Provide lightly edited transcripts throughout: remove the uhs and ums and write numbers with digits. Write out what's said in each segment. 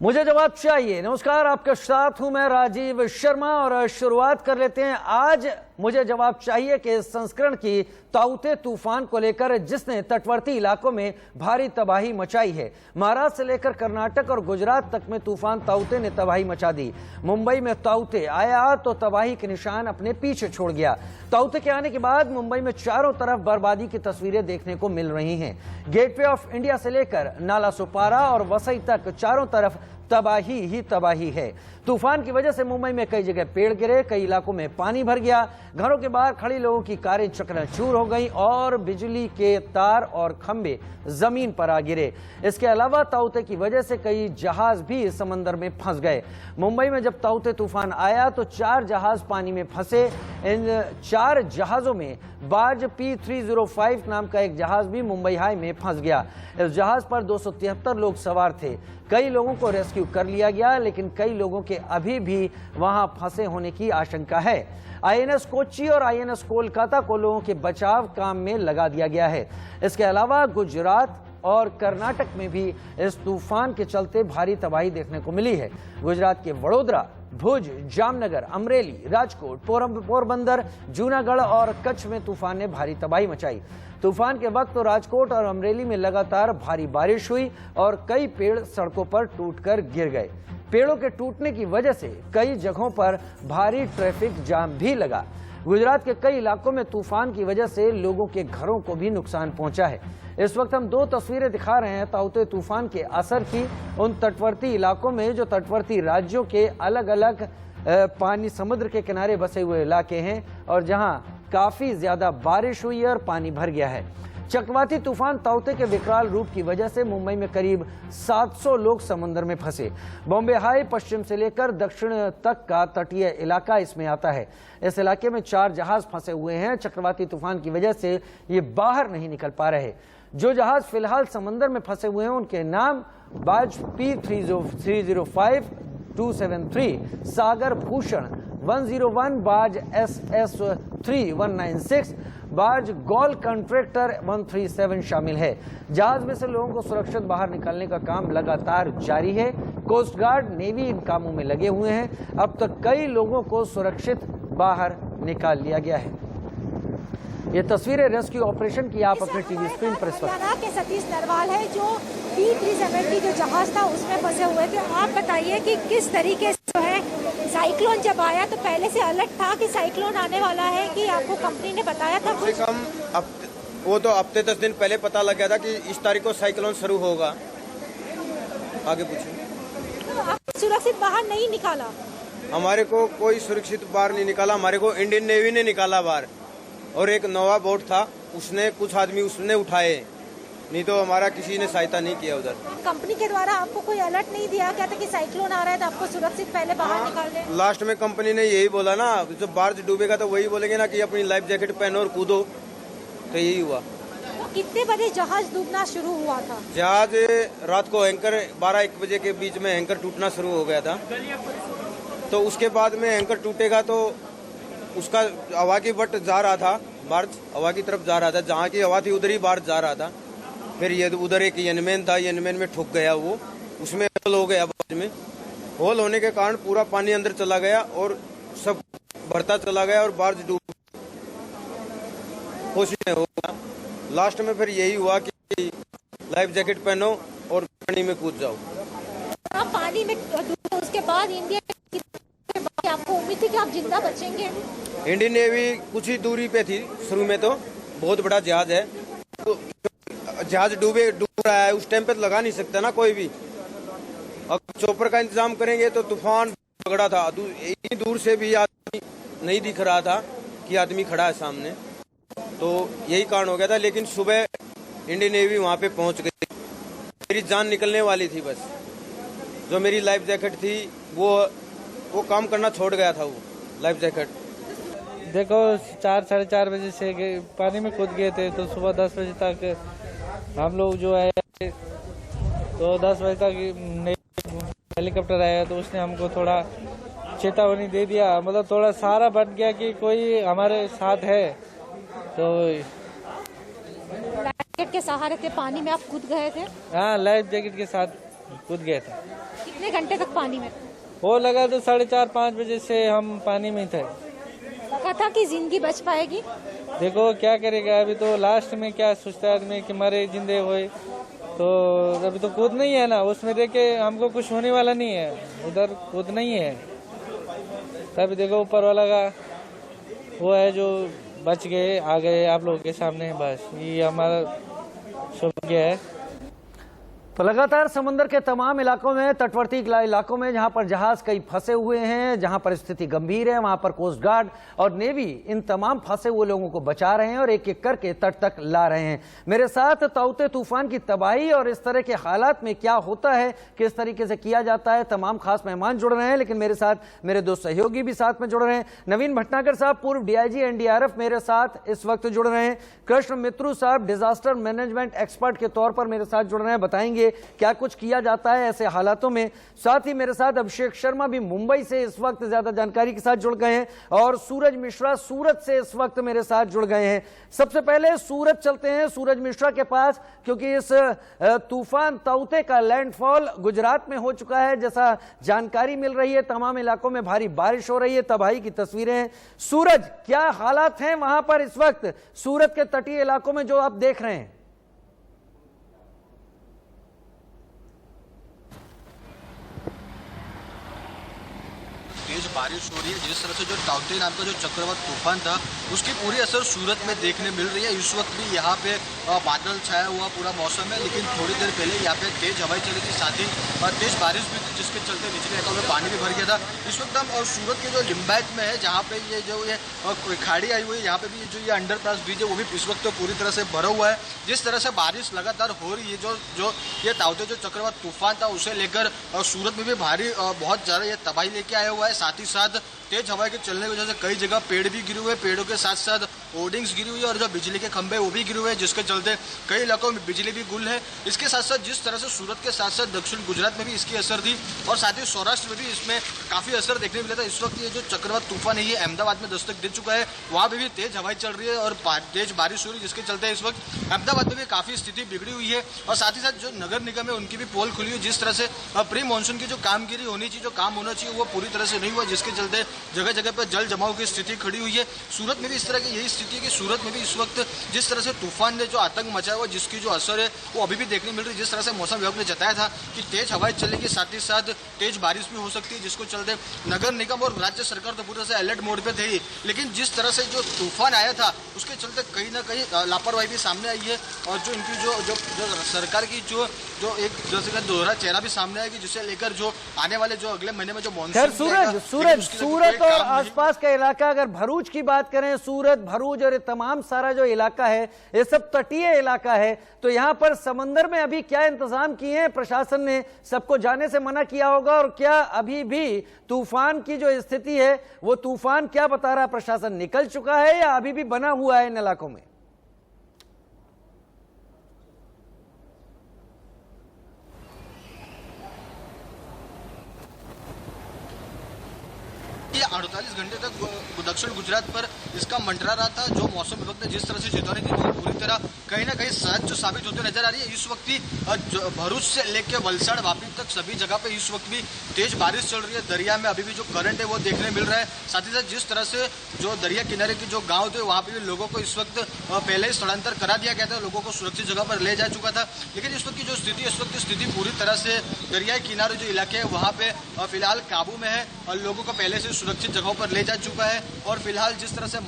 मुझे जवाब चाहिए। नमस्कार, आपके साथ हूं मैं राजीव शर्मा और शुरुआत कर लेते हैं आज मुझे जवाब चाहिए कि इस संस्करण की ताउते तूफान को लेकर जिसने तटवर्ती इलाकों में भारी तबाही मचाई है। महाराष्ट्र से लेकर कर्नाटक और गुजरात तक में तूफान ताउते ने तबाही मचा दी। मुंबई में ताउते आया तो तबाही के निशान अपने पीछे छोड़ गया। ताउते के आने के बाद मुंबई में चारों तरफ बर्बादी की तस्वीरें देखने को मिल रही हैं। गेटवे ऑफ इंडिया से लेकर नाला सुपारा और वसई तक चारों तरफ तबाही ही तबाही है। तूफान की वजह से मुंबई में कई जगह पेड़ गिरे, कई इलाकों में पानी भर गया, घरों के बाहर खड़ी लोगों की कारें चकनाचूर हो गई और बिजली के तार और खंभे जमीन पर आ गिरे। इसके अलावा ताउते की वजह से कई जहाज भी समंदर में फंस गए। मुंबई में जब ताउते तूफान आया तो 4 जहाज पानी में फंसे। इन 4 जहाजों में बार्ज P305 नाम का एक जहाज भी मुंबई हाई में फंस गया। इस जहाज पर 273 लोग सवार थे। कई लोगों को रेस्क्यू कर लिया गया, लेकिन कई लोगों के अभी भी वहां फंसे होने की आशंका है। INS कोच्चि और INS कोलकाता को लोगों के बचाव काम में लगा दिया गया है। इसके अलावा गुजरात और कर्नाटक में भी इस तूफान के चलते भारी तबाही देखने को मिली है। गुजरात के वडोदरा, भुज, जामनगर, अमरेली, राजकोट, पोरबंदर, जूनागढ़ और कच्छ में तूफान ने भारी तबाही मचाई। तूफान के वक्त तो राजकोट और अमरेली में लगातार भारी बारिश हुई और कई पेड़ सड़कों पर टूटकर गिर गए। पेड़ों के टूटने की वजह से कई जगहों पर भारी ट्रैफिक जाम भी लगा। गुजरात के कई इलाकों में तूफान की वजह से लोगों के घरों को भी नुकसान पहुंचा है। इस वक्त हम 2 तस्वीरें दिखा रहे हैं ताउते तूफान के असर की उन तटवर्ती इलाकों में जो तटवर्ती राज्यों के अलग अलग पानी समुद्र के किनारे बसे हुए इलाके हैं और जहां काफी ज्यादा बारिश हुई है और पानी भर गया है। चक्रवाती तूफान ताउते के विकराल रूप की वजह से मुंबई में करीब 700 लोग समुद्र में फंसे। बॉम्बे हाई पश्चिम से लेकर दक्षिण तक का तटीय इलाका इसमें आता है। इस इलाके में 4 जहाज फंसे हुए हैं। चक्रवाती तूफान की वजह से ये बाहर नहीं निकल पा रहे। जो जहाज फिलहाल समंदर में फंसे हुए हैं उनके नाम बाज P305 273, सागर भूषण 101, बाज SS3196, बाज गोल कॉन्ट्रैक्टर 137 शामिल है। जहाज में से लोगों को सुरक्षित बाहर निकालने का काम लगातार जारी है। कोस्ट गार्ड, नेवी इन कामों में लगे हुए हैं। अब तक कई लोगों को सुरक्षित बाहर निकाल लिया गया है। ये तस्वीरें रेस्क्यू ऑपरेशन की आप अपने टीवी स्क्रीन पर इस वक्त। सतीश नरवाल है जो P370 जो जहाज था उसमें फंसे हुए थे। आप बताइए कि किस तरीके से जो है साइक्लोन जब आया तो पहले से अलर्ट था कि साइक्लोन आने वाला है कि आपको कंपनी ने बताया था? वो तो हफ्ते 10 दिन पहले पता लग गया था कि इस तारीख को साइक्लोन शुरू होगा। आगे पूछिए। तो आप सुरक्षित बाहर नहीं निकाला? हमारे को कोई सुरक्षित बाहर नहीं निकाला। हमारे को इंडियन नेवी ने निकाला बाहर और एक नोवा बोट था, उसने कुछ आदमी उसने उठाए, नहीं तो हमारा किसी ने सहायता नहीं किया उधर। कंपनी के द्वारा आपको कोई अलर्ट नहीं दिया क्या था कि साइक्लोन आ रहा है तो आपको सुरक्षित पहले बाहर निकाल दें? लास्ट में कंपनी ने यही बोला ना, जब बारिश डूबेगा तो वही बोलेंगे ना कि अपनी लाइफ जैकेट पहनो और कूदो, तो यही हुआ। तो कितने बजे जहाज डूबना शुरू हुआ था? जहाज रात को एंकर 12-1 बजे के बीच में एंकर टूटना शुरू हो गया था। तो उसके बाद में एंकर टूटेगा तो उसका हवा की बट जा रहा था, बार्ज हवा की तरफ जा रहा था, जहाँ की हवा थी उधर ही बार्ज जा रहा था। फिर ये उधर एक यनमैन था, यनमैन में ठुक गया वो, उसमें होल हो गया। बार्ज में होल होने के कारण पूरा पानी अंदर चला गया और सब भरता चला गया और बार्ज डूब कोशिश हो गया। लास्ट में फिर यही हुआ कि लाइफ जैकेट पहनो और पानी में कूद जाओ। आप पानी में डूबे, उसके बाद इंडिया आपको उम्मीद थी कि आप जिंदा बचेंगे? इंडियन नेवी कुछ ही दूरी पे थी शुरू में, तो बहुत बड़ा जहाज है, तो जहाज डूब रहा है, उस टाइम पे तो लगा नहीं सकता ना कोई भी। अब चॉपर का इंतजाम करेंगे तो तूफान पकड़ा था, इतनी दूर से भी आदमी नहीं दिख रहा था कि आदमी खड़ा है सामने, तो यही कारण हो गया था। लेकिन सुबह इंडियन नेवी वहाँ पे पहुँच गई, मेरी जान निकलने वाली थी। बस जो मेरी लाइफ जैकेट थी वो काम करना छोड़ गया था, वो लाइफ जैकेट। देखो 4 साढ़े 4 बजे से पानी में कूद गए थे, तो सुबह 10 बजे तक हम लोग जो है, तो 10 बजे तक हेलीकॉप्टर आया तो उसने हमको थोड़ा चेतावनी दे दिया। मतलब थोड़ा सहारा बन गया कि कोई हमारे साथ है। तो लाइफ जैकेट के सहारे थे, पानी में आप कूद गए थे? हाँ, लाइफ जैकेट के साथ कूद गए थे। कितने घंटे तक पानी में? वो लगा तो 4:30-5 बजे से हम पानी में थे। लगा था कि जिंदगी बच पाएगी? देखो क्या करेगा, अभी तो लास्ट में क्या सोचता है आदमी कि मरे जिंदे हुए, तो अभी तो कूद नहीं है ना, उसमें देख के हमको कुछ होने वाला नहीं है, उधर कूद नहीं है। तभी देखो ऊपर वाला का वो है जो बच गए, आ गए आप लोगों के सामने, बस ये हमारा सौभाग्य है। तो लगातार समुद्र के तमाम इलाकों में, तटवर्ती इलाकों में जहां पर जहाज कई फंसे हुए हैं, जहां पर स्थिति गंभीर है, वहां पर कोस्ट गार्ड और नेवी इन तमाम फंसे हुए लोगों को बचा रहे हैं और एक एक करके तट तक ला रहे हैं। मेरे साथ ताउते तूफान की तबाही और इस तरह के हालात में क्या होता है, किस तरीके से किया जाता है, तमाम खास मेहमान जुड़ रहे हैं, लेकिन मेरे साथ मेरे दो सहयोगी भी साथ में जुड़ रहे हैं। नवीन भटनागर साहब पूर्व DIG NDRF मेरे साथ इस वक्त जुड़ रहे हैं। कृष्ण मित्रू साहब डिजास्टर मैनेजमेंट एक्सपर्ट के तौर पर मेरे साथ जुड़ रहे हैं, बताएंगे क्या कुछ किया जाता है ऐसे हालातों में। साथ ही मेरे साथ अभिषेक शर्मा भी मुंबई से इस वक्त ज्यादा जानकारी के साथ जुड़ गए हैं और सूरज मिश्रा सूरत से इस वक्त मेरे साथ जुड़ गए हैं। सबसे पहले सूरत चलते हैं, सूरज मिश्रा के पास, क्योंकि इस तूफान ताउते का लैंडफॉल गुजरात में हो चुका है जैसा जानकारी मिल रही है। तमाम इलाकों में भारी बारिश हो रही है, तबाही की तस्वीरें हैं। सूरज, क्या हालात हैं वहां पर इस वक्त सूरत के तटीय इलाकों में जो आप देख रहे हैं? तेज बारिश हो रही है। जिस तरह से जो ताउते नाम का जो चक्रवात तूफान था उसकी पूरी असर सूरत में देखने मिल रही है। इस वक्त भी यहाँ पे बादल छाया हुआ पूरा मौसम है, लेकिन थोड़ी देर पहले यहाँ पे तेज हवाएं चली थी, साथ ही तेज बारिश भी थी, जिसके चलते निचले इलाकों में पानी भी भर गया था। इस वक्त हम और सूरत के जो लिम्बायत में है, जहाँ पे ये खाड़ी आई हुई है, यहाँ पे भी जो ये अंडरपास ब्रिज है वो भी इस वक्त तो पूरी तरह से भरा हुआ है। जिस तरह से बारिश लगातार हो रही है, जो ये ताउते जो चक्रवात तूफान था उसे लेकर सूरत में भी भारी बहुत ज्यादा ये तबाही लेके आया हुआ है। साथ ही साथ तेज हवा के चलने की वजह से कई जगह पेड़ भी गिरे हुए, पेड़ों के साथ साथ होर्डिंग्स गिरी हुई है और जो बिजली के खंभे वो भी गिरे हुए हैं, जिसके चलते कई इलाकों में बिजली भी गुल है। इसके साथ साथ जिस तरह से सूरत के साथ साथ दक्षिण गुजरात में भी इसकी असर थी और साथ ही सौराष्ट्र में भी इसमें काफी असर देखने मिला था। इस वक्त ये जो चक्रवात तूफान है ये अहमदाबाद में दस्तक दे चुका है, वहाँ पे भी तेज हवाएं चल रही है और तेज बारिश हो रही है, जिसके चलते इस वक्त अहमदाबाद में भी काफी स्थिति बिगड़ी हुई है। और साथ ही साथ जो नगर निगम है उनकी भी पोल खुली हुई है। जिस तरह से प्री मानसून की जो कामगिरी होनी चाहिए, जो काम होना चाहिए, वो पूरी तरह से नहीं हुआ, जिसके चलते जगह जगह पर जल जमाव की स्थिति खड़ी हुई है। सूरत में भी इस तरह की यही स्थिति है कि सूरत में भी इस वक्त जिस तरह से तूफान ने जो आतंक मचाया हुआ, जिसकी जो असर है वो अभी भी देखने मिल रही है। जिस तरह से मौसम विभाग ने जताया था कि तेज हवाएं चलेगी, साथ ही साथ तेज बारिश भी हो सकती है, जिसको चलते नगर निगम और राज्य सरकार तो पूरी तरह से अलर्ट मोड पे थे। लेकिन जिस तरह से जो तूफान आया था उसके चलते कहीं ना कहीं लापरवाही भी सामने आई है और जो इनकी जो सरकार की जो एक जैसे दोहरा चेहरा भी सामने आएगी, जिसे लेकर जो आने वाले जो अगले महीने में जो मानसून सूरत और आसपास का इलाका, अगर भरूच की बात करें, सूरत, भरूच और ये तमाम सारा जो इलाका है ये सब तटीय इलाका है, तो यहाँ पर समंदर में अभी क्या इंतजाम किए हैं? प्रशासन ने सबको जाने से मना किया होगा और क्या अभी भी तूफान की जो स्थिति है वो तूफान क्या बता रहा है? प्रशासन निकल चुका है या अभी भी बना हुआ है इन इलाकों में? 48 घंटे तक दक्षिण गुजरात पर इसका मंडरा रहा था। जो मौसम विभाग ने जिस तरह से चेतावनी दी वो पूरी तरह कहीं ना कहीं सच जो साबित होते नजर आ रही है। इस वक्त भी भरूच से लेकर वलसाड़ वापी तक सभी जगह पे इस वक्त भी तेज बारिश चल रही है। दरिया में अभी भी जो करंट है वो देखने मिल रहा है। साथ ही साथ जिस तरह से जो दरिया किनारे के जो गाँव थे वहाँ पे भी लोगों को इस वक्त पहले ही स्थलांतर करा दिया गया था, लोगों को सुरक्षित जगह पर ले जा चुका था। लेकिन इस वक्त की जो स्थिति, इस वक्त की स्थिति पूरी तरह से दरियाई किनारे जो इलाके हैं वहाँ पे फिलहाल काबू में है और लोगों को पहले से सुरक्षित जगहों पर ले जा चुका है। और फिलहाल जिस तरह से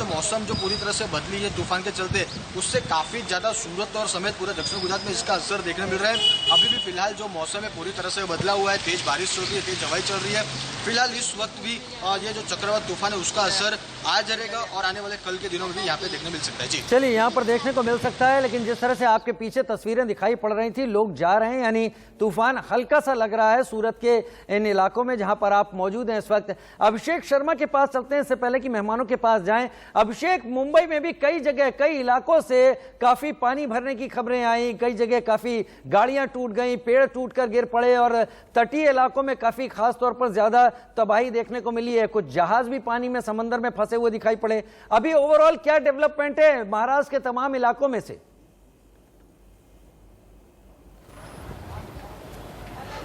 मौसम जो पूरी तरह से बदली है तूफान के चलते, उससे काफी ज्यादा सूरत और समेत पूरे दक्षिण गुजरात में इसका असर देखने मिल रहा है। अभी भी फिलहाल जो मौसम है पूरी तरह से बदला हुआ है, तेज बारिश चल रही है, तेज हवाएं चल रही है। फिलहाल इस वक्त भी ये जो चक्रवात तूफान है उसका असर आज रहेगा और आने वाले कल के दिनों में भी यहाँ पे देखने मिल सकता है। जी चलिए, यहाँ पर देखने को मिल सकता है, लेकिन जिस तरह से आपके पीछे तस्वीरें दिखाई पड़ रही थी, लोग जा रहे हैं, यानी तूफान हल्का सा लग रहा है सूरत के इन इलाकों में जहां पर आप मौजूद हैं इस वक्त। अभिषेक शर्मा के पास चलते हैं, इससे पहले कि मेहमानों के पास जाएं। अभिषेक, मुंबई में भी कई जगह कई इलाकों से काफी पानी भरने की खबरें आई, कई जगह काफी गाड़ियां टूट गई, पेड़ टूटकर गिर पड़े और तटीय इलाकों में काफी खास तौर पर ज्यादा तबाही देखने को मिली है। कुछ जहाज भी पानी में समंदर में फंसे हुए दिखाई पड़े। अभी ओवरऑल क्या डेवलपमेंट है महाराष्ट्र के तमाम इलाकों में से?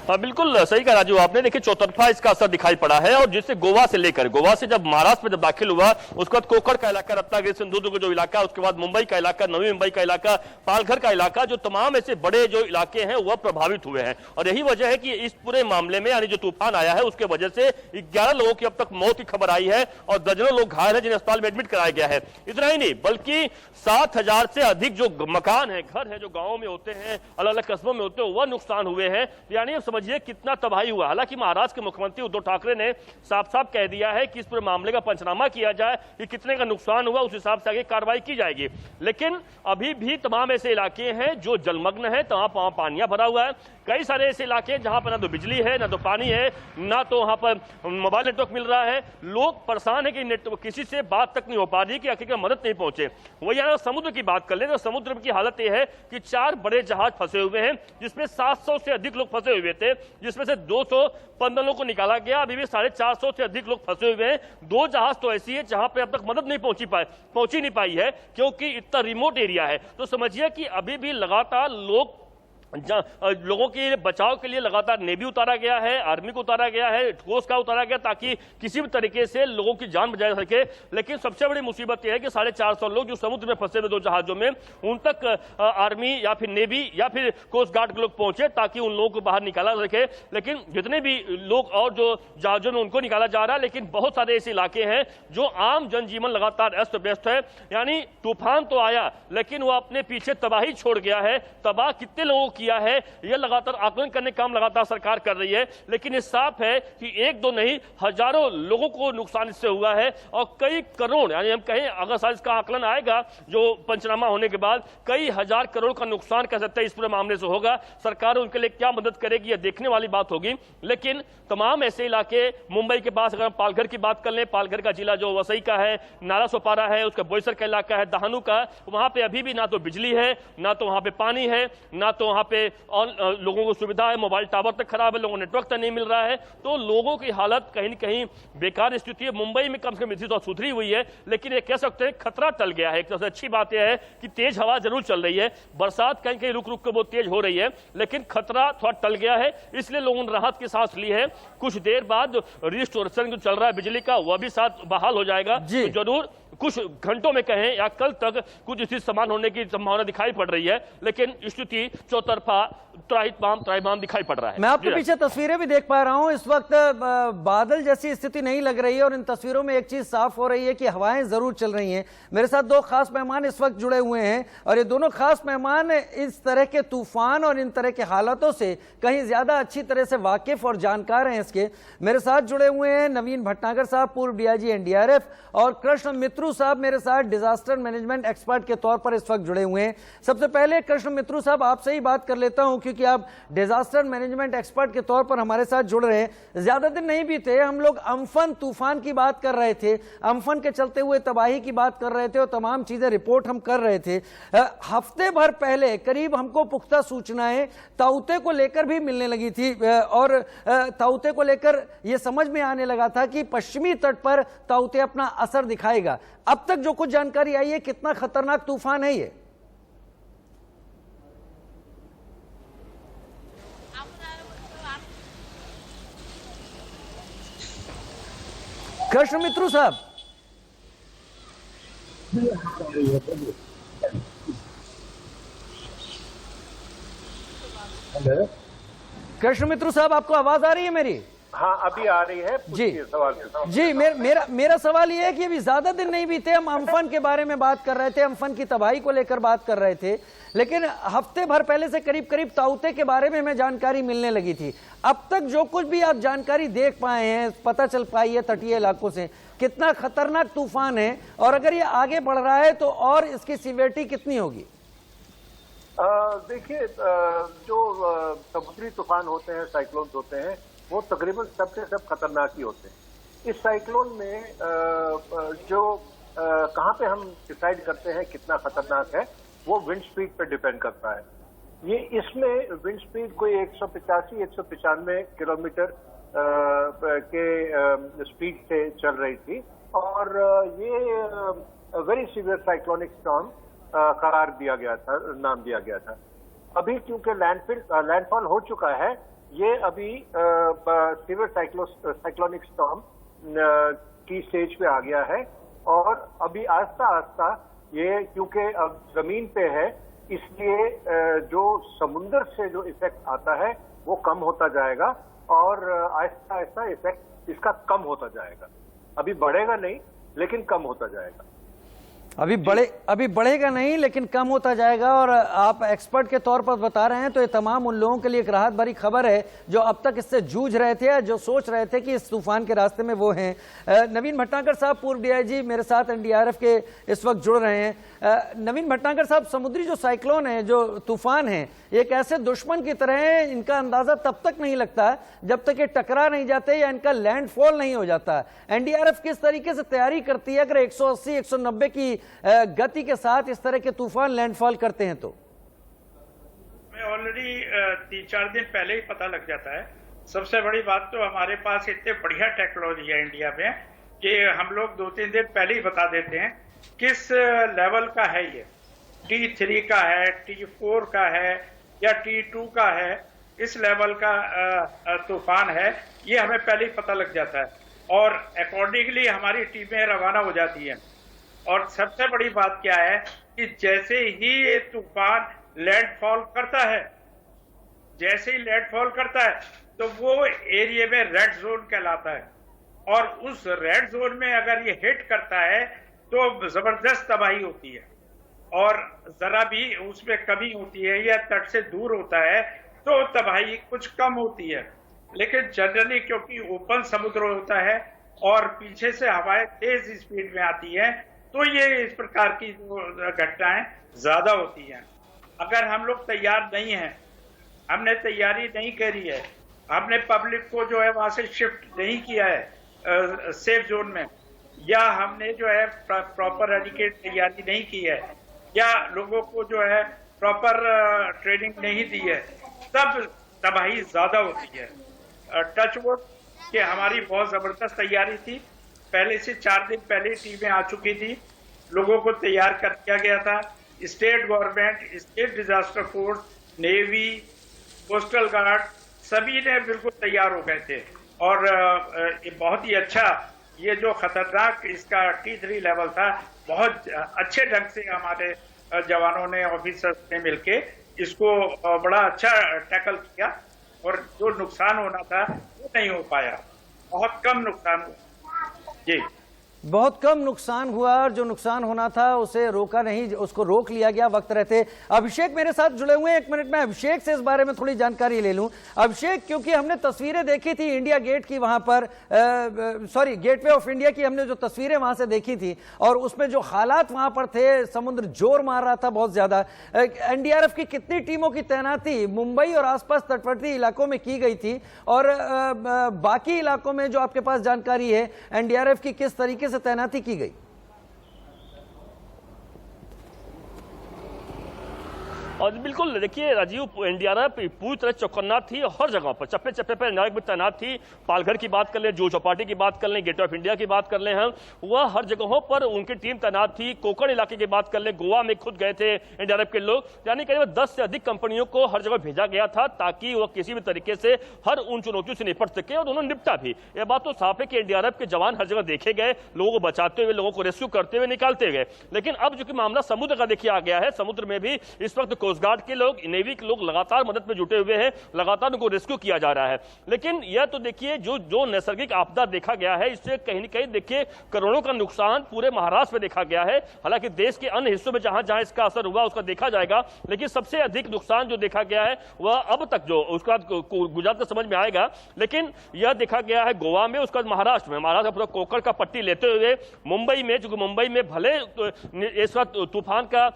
बिल्कुल सही कहा राजू आपने। देखिए चौतरफा इसका असर दिखाई पड़ा है और जिससे गोवा से लेकर, गोवा से जब महाराष्ट्र में जब दाखिल हुआ उसके बाद कोकण का इलाका, रत्नागिरी सिंधुदुर्ग जो इलाका, उसके बाद मुंबई का इलाका, नवी मुंबई का इलाका, पालघर का इलाका, जो तमाम ऐसे बड़े जो इलाके हैं वह प्रभावित हुए हैं। और यही वजह है कि इस पूरे मामले में यानी जो तूफान आया है उसके वजह से 11 लोगों की अब तक मौत की खबर आई है और दर्जनों लोग घायल हैं जिन्हें अस्पताल में एडमिट कराया गया है। इतना ही नहीं बल्कि 7,000 से अधिक जो मकान है, घर है, जो गांवों में होते हैं, अलग अलग कस्बों में होते हैं, वह नुकसान हुए हैं। यानी अब समझिए कितना तबाही हुआ। हालांकि महाराष्ट्र के मुख्यमंत्री उद्धव ठाकरे ने साफ साफ कह दिया है कि इस पूरे मामले का पंचनामा किया जाए कि कितने का नुकसान हुआ, उस हिसाब से आगे कार्रवाई की जाएगी। लेकिन अभी भी तमाम ऐसे इलाके हैं जो जलमग्न है, वहां पानियां भरा हुआ है। कई सारे ऐसे इलाके जहां पर ना तो बिजली है, ना तो पानी है, ना तो वहां पर मोबाइल नेटवर्क मिल रहा है। लोग परेशान है कि नेटवर्क किसी से बात तक नहीं हो पा रही, कि आखिर मदद नहीं पहुंचे। वही अगर समुद्र की बात कर ले तो समुद्र की हालत यह है कि 4 बड़े जहाज फंसे हुए हैं जिसमें 700 से अधिक लोग फंसे हुए थे, जिसमें से 215 लोगों को निकाला गया। अभी भी 450 से अधिक लोग फंसे हुए हैं। 2 जहाज तो ऐसी है जहां पर अब तक मदद नहीं पहुंची नहीं पाई है क्योंकि इतना रिमोट एरिया है। तो समझिए कि अभी भी लगातार लोगों के बचाव के लिए लगातार नेवी उतारा गया है, आर्मी को उतारा गया है, कोस्ट गार्ड उतारा गया ताकि किसी भी तरीके से लोगों की जान बचाई जा सके। लेकिन सबसे बड़ी मुसीबत यह है कि 450 लोग जो समुद्र में फंसे हुए 2 जहाजों में, उन तक आर्मी या फिर नेवी या फिर कोस्ट गार्ड के लोग पहुंचे ताकि उन लोगों को बाहर निकाला जा सके। लेकिन जितने भी लोग और जो जहाजों में उनको निकाला जा रहा है, लेकिन बहुत सारे ऐसे इलाके हैं जो आम जनजीवन लगातार अस्त व्यस्त है। यानी तूफान तो आया लेकिन वह अपने पीछे तबाही छोड़ गया है। तबाह कितने लोगों किया है यह लगातार आकलन करने का काम लगातार सरकार कर रही है। लेकिन ये साफ है कि 1-2 नहीं, हजारों लोगों को नुकसान इससे हुआ है और कई करोड़, यानी हम कहें अगर साल इसका आकलन आएगा जो पंचनामा होने के बाद, कई हजार करोड़ का नुकसान कह सकते हैं इस पूरे मामले से होगा। सरकार उनके लिए क्या मदद करेगी यह देखने वाली बात होगी। लेकिन तमाम ऐसे इलाके, मुंबई के पास अगर हम पालघर की बात कर लें, पालघर का जिला जो वसई का है, नाला सोपारा है, उसका बोईसर का इलाका है, दहानू का, वहां पे अभी भी ना तो बिजली है, ना तो वहां पे पानी है, ना तो वहां पे और लोगों को सुविधा है, मोबाइल टावर तक खराब है, लोगों को नेटवर्क तक नहीं मिल रहा है। तो लोगों की हालत कहीं न कहीं बेकार स्थिति है। मुंबई में कम से कम स्थिति सुधरी हुई है, लेकिन ये कह सकते हैं खतरा टल गया है। एक सबसे अच्छी बात यह है कि तेज हवा जरूर चल रही है, बरसात कहीं कहीं रुक रुक कर बहुत तेज हो रही है, लेकिन खतरा थोड़ा टल गया है। इसलिए लोगों ने राहत की सांस ली है। कुछ देर बाद रिस्टोरेशन जो चल रहा है बिजली का, वह भी साथ बहाल हो जाएगा। तो जरूर कुछ घंटों में कहें या कल तक कुछ स्थिति समान होने की संभावना दिखाई पड़ रही है, लेकिन स्थिति चौतरफा त्राहिमाम दिखाई पड़ रहा है। मैं आपके पीछे तस्वीरें भी देख पा रहा हूं। इस वक्त बादल जैसी स्थिति नहीं लग रही है और इन तस्वीरों में एक चीज साफ हो रही है कि हवाएं जरूर चल रही हैं। मेरे साथ 2 खास मेहमान इस वक्त जुड़े हुए हैं और ये दोनों खास मेहमान इस तरह के तूफान और इन तरह के हालातों से कहीं ज्यादा अच्छी तरह से वाकिफ और जानकार हैं इसके। मेरे साथ जुड़े हुए हैं नवीन भटनागर साहब, पूर्व डीआईजी एनडीआरएफ, और कृष्ण मित्रू साहब मेरे साथ डिजास्टर मैनेजमेंट एक्सपर्ट के तौर पर इस वक्त जुड़े हुए हैं। सबसे पहले कृष्ण मित्रू साहब आपसे ही बात कर लेता हूं क्योंकि आप डिजास्टर मैनेजमेंट एक्सपर्ट के तौर पर हमारे साथ जुड़ रहे हैं। ज्यादा दिन नहीं बीते हम लोग अम्फन तूफान की बात कर रहे थे, अम्फन के चलते हुए तबाही की बात कर रहे थे और तमाम चीजें रिपोर्ट हम कर रहे थे। हफ्ते भर पहले करीब हमको पुख्ता सूचनाएं ताउते को लेकर भी मिलने लगी थी और ताउते को लेकर यह समझ में आने लगा था कि पश्चिमी तट पर ताउते अपना असर दिखाएगा। अब तक जो कुछ जानकारी आई है, कितना खतरनाक तूफान है ये? कृष्ण मित्रू साहब, कृष्ण मित्रू साहब आपको आवाज आ रही है मेरी? हाँ अभी आ रही है जी। सवाल जी मेरा सवाल ये है कि अभी ज्यादा दिन नहीं बीते हम अम्फन के बारे में बात कर रहे थे, अम्फन की तबाही को लेकर बात कर रहे थे, लेकिन हफ्ते भर पहले से करीब करीब ताउते के बारे में हमें जानकारी मिलने लगी थी। अब तक जो कुछ भी आप जानकारी देख पाए हैं, पता चल पाई है तटीय इलाकों से, कितना खतरनाक तूफान है और अगर ये आगे बढ़ रहा है तो और इसकी सीवियरिटी कितनी होगी? देखिए जो समुद्री तूफान होते हैं, साइक्लोन होते हैं, वो तकरीबन सबसे सब खतरनाक ही होते हैं। इस साइक्लोन में जो कहाँ पे हम डिसाइड करते हैं कितना खतरनाक है, वो विंड स्पीड पे डिपेंड करता है। ये इसमें विंड स्पीड कोई 185-195 किलोमीटर के स्पीड से चल रही थी और ये वेरी सीवियर साइक्लोनिक स्टॉर्म करार दिया गया था, नाम दिया गया था। अभी क्योंकि लैंडफॉल हो चुका है, ये अभी सीवियर साइक्लोनिक स्टॉर्म की स्टेज पे आ गया है और अभी आहिस्ता आहिस्ता ये क्योंकि अब जमीन पे है इसलिए जो समुंदर से जो इफेक्ट आता है वो कम होता जाएगा और आहिस्ता आहिस्ता इफेक्ट इसका कम होता जाएगा। अभी बढ़ेगा नहीं लेकिन कम होता जाएगा। अभी बढ़ेगा नहीं लेकिन कम होता जाएगा। और आप एक्सपर्ट के तौर पर बता रहे हैं तो ये तमाम उन लोगों के लिए एक राहत भरी खबर है जो अब तक इससे जूझ रहे थे, जो सोच रहे थे कि इस तूफान के रास्ते में वो हैं। नवीन भटनागर साहब, पूर्व डीआईजी, मेरे साथ एनडीआरएफ के इस वक्त जुड़ रहे हैं। नवीन भटनागर साहब, समुद्री जो साइक्लोन है, जो तूफान है, एक ऐसे दुश्मन की तरह है, इनका अंदाजा तब तक नहीं लगता जब तक ये टकरा नहीं जाते या इनका लैंडफॉल नहीं हो जाता। एनडीआरएफ किस तरीके से तैयारी करती है अगर 180-190 की गति के साथ इस तरह के तूफान लैंडफॉल करते हैं? तो हमें ऑलरेडी 3-4 दिन पहले ही पता लग जाता है। सबसे बड़ी बात तो हमारे पास इतने बढ़िया टेक्नोलॉजी है इंडिया में कि हम लोग 2-3 दिन पहले ही बता देते हैं किस लेवल का है ये, T3 का है, T4 का है या T2 का है, इस लेवल का तूफान है, ये हमें पहले ही पता लग जाता है और अकॉर्डिंगली हमारी टीमें रवाना हो जाती हैं। और सबसे बड़ी बात क्या है कि जैसे ही ये तूफान लैंडफॉल करता है, जैसे ही लैंडफॉल करता है तो वो एरिया में रेड जोन कहलाता है और उस रेड जोन में अगर ये हिट करता है तो जबरदस्त तबाही होती है और जरा भी उसमें कमी होती है या तट से दूर होता है तो तबाही कुछ कम होती है। लेकिन जनरली क्योंकि ओपन समुद्र होता है और पीछे से हवाएं तेज स्पीड में आती है तो ये इस प्रकार की घटनाएं ज्यादा होती हैं। अगर हम लोग तैयार नहीं हैं, हमने तैयारी नहीं करी है, हमने पब्लिक को जो है वहां से शिफ्ट नहीं किया है सेफ जोन में, या हमने जो है प्रॉपर एडिकेट तैयारी नहीं की है, या लोगों को जो है प्रॉपर ट्रेनिंग नहीं दी है, तब तबाही ज्यादा होती है। टच वुड कि हमारी बहुत जबरदस्त तैयारी थी, पहले से 4 दिन पहले टीमें आ चुकी थी, लोगों को तैयार कर दिया गया था। State government, state disaster force, navy, coastal guard सभी ने बिल्कुल तैयार हो गए थे और ये बहुत ही अच्छा, ये जो खतरनाक इसका T3 लेवल था, बहुत अच्छे ढंग से हमारे जवानों ने, ऑफिसर्स ने मिलके इसको बड़ा अच्छा टैकल किया और जो नुकसान होना था वो नहीं हो पाया, बहुत कम नुकसान हुआ। जी, बहुत कम नुकसान हुआ और जो नुकसान होना था उसे रोका नहीं, उसको रोक लिया गया वक्त रहते। अभिषेक मेरे साथ जुड़े हुए हैं, 1 मिनट में अभिषेक से इस बारे में थोड़ी जानकारी ले लूं। अभिषेक, क्योंकि हमने तस्वीरें देखी थी इंडिया गेट की, वहां पर गेटवे ऑफ इंडिया की हमने जो तस्वीरें वहां से देखी थी और उसमें जो हालात वहां पर थे, समुद्र जोर मार रहा था बहुत ज्यादा। एनडीआरएफ की कितनी टीमों की तैनाती मुंबई और आसपास तटवर्ती इलाकों में की गई थी और बाकी इलाकों में जो आपके पास जानकारी है एनडीआरएफ की किस तरीके से तैनाती की गई? और बिल्कुल देखिए राजीव, एनडीआरएफ पूरी तरह चौकन्ना थी, हर जगह पर चप्पे चप्पे पर एनडीआरएफ में तैनात थी। पालघर की बात कर लें, जुहू चौपाटी की बात कर लें, गेट ऑफ इंडिया की बात कर लें, हम वह हर जगहों पर उनकी टीम तैनात थी। कोकण इलाके की बात कर लें, गोवा में खुद गए थे एनडीआरएफ के लोग, यानी करीब 10 से अधिक कंपनियों को हर जगह भेजा गया था ताकि वह किसी भी तरीके से हर उन चुनौतियों से निपट सके और उन्होंने निपटा भी। यह बात तो साफ है कि एनडीआरएफ के जवान हर जगह देखे गए, लोगों को बचाते हुए, लोगों को रेस्क्यू करते हुए, निकालते गए। लेकिन अब जो कि मामला समुद्र का देखिए आ गया है, समुद्र में भी इस वक्त कोस्ट गार्ड के लोग, नेवी के लोग लगातार मदद में जुटे हुए हैं, लगातार उनको रेस्क्यू किया जा रहा है। लेकिन यह तो देखिए जो नैसर्गिक आपदा देखा गया है, इससे कहीं न कहीं देखिए करोड़ों का नुकसान पूरे महाराष्ट्र में देखा गया है। हालांकि देश के अन्य हिस्सों में जहां जहां इसका असर हुआ उसका देखा जाएगा, लेकिन सबसे अधिक नुकसान जो देखा गया है वह अब तक जो उसका गुजरात का समझ में आएगा, लेकिन यह देखा गया है गोवा में, उसका महाराष्ट्र में, महाराष्ट्र पूरा कोकण का पट्टी लेते हुए मुंबई में, जो मुंबई में भले इस वक्त तूफान का